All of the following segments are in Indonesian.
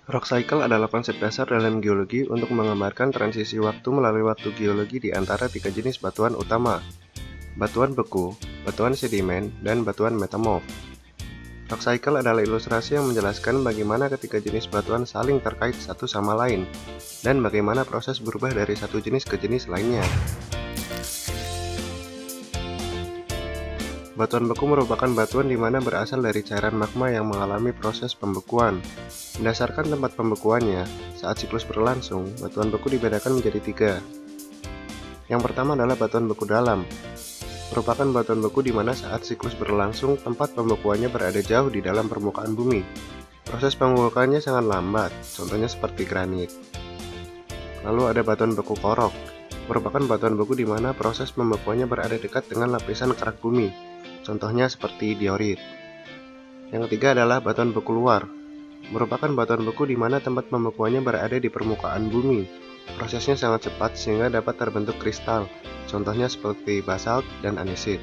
Rock cycle adalah konsep dasar dalam geologi untuk menggambarkan transisi waktu melalui waktu geologi di antara tiga jenis batuan utama: batuan beku, batuan sedimen, dan batuan metamorf. Rock cycle adalah ilustrasi yang menjelaskan bagaimana ketiga jenis batuan saling terkait satu sama lain, dan bagaimana proses berubah dari satu jenis ke jenis lainnya. Batuan beku merupakan batuan di mana berasal dari cairan magma yang mengalami proses pembekuan. Berdasarkan tempat pembekuannya, saat siklus berlangsung, batuan beku dibedakan menjadi tiga. Yang pertama adalah batuan beku dalam. Merupakan batuan beku di mana saat siklus berlangsung, tempat pembekuannya berada jauh di dalam permukaan bumi. Proses pembekuannya sangat lambat, contohnya seperti granit. Lalu ada batuan beku korok. Merupakan batuan beku di mana proses pembekuannya berada dekat dengan lapisan kerak bumi, contohnya seperti diorit. Yang ketiga adalah batuan beku luar. Merupakan batuan beku di mana tempat pembekuannya berada di permukaan bumi. Prosesnya sangat cepat sehingga dapat terbentuk kristal, contohnya seperti basalt dan andesit.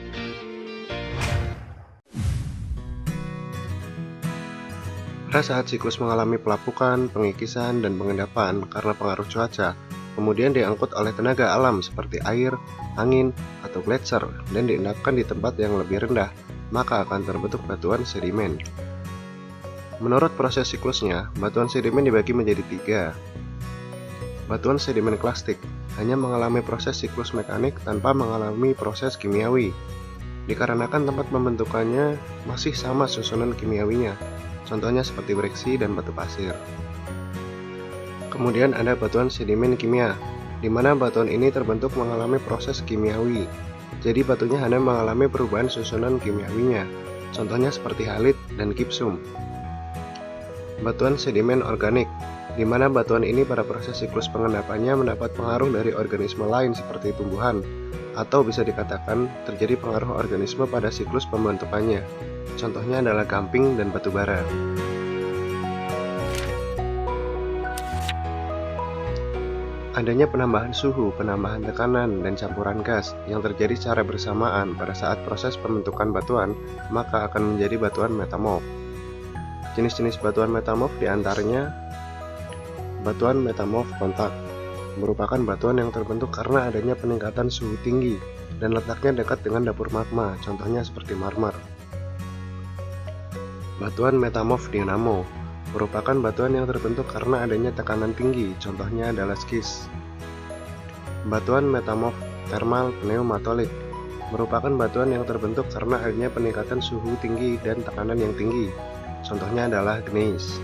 Pada saat siklus mengalami pelapukan, pengikisan, dan pengendapan karena pengaruh cuaca, kemudian diangkut oleh tenaga alam seperti air, angin, atau gletser dan diendapkan di tempat yang lebih rendah, maka akan terbentuk batuan sedimen. Menurut proses siklusnya, batuan sedimen dibagi menjadi tiga. Batuan sedimen klastik hanya mengalami proses siklus mekanik tanpa mengalami proses kimiawi, dikarenakan tempat pembentukannya masih sama susunan kimiawinya, contohnya seperti breksi dan batu pasir. Kemudian ada batuan sedimen kimia, di mana batuan ini terbentuk mengalami proses kimiawi. Jadi batunya hanya mengalami perubahan susunan kimiawinya, contohnya seperti halit dan gipsum. Batuan sedimen organik, di mana batuan ini pada proses siklus pengendapannya mendapat pengaruh dari organisme lain seperti tumbuhan, atau bisa dikatakan terjadi pengaruh organisme pada siklus pembentukannya. Contohnya adalah gamping dan batu bara. Adanya penambahan suhu, penambahan tekanan, dan campuran gas yang terjadi secara bersamaan pada saat proses pembentukan batuan, maka akan menjadi batuan metamorf. Jenis-jenis batuan metamorf diantaranya batuan metamorf kontak, merupakan batuan yang terbentuk karena adanya peningkatan suhu tinggi dan letaknya dekat dengan dapur magma, contohnya seperti marmer. Batuan metamorf dinamo, merupakan batuan yang terbentuk karena adanya tekanan tinggi, contohnya adalah skis. Batuan metamorf thermal pneumatolik, merupakan batuan yang terbentuk karena adanya peningkatan suhu tinggi dan tekanan yang tinggi, contohnya adalah gneiss.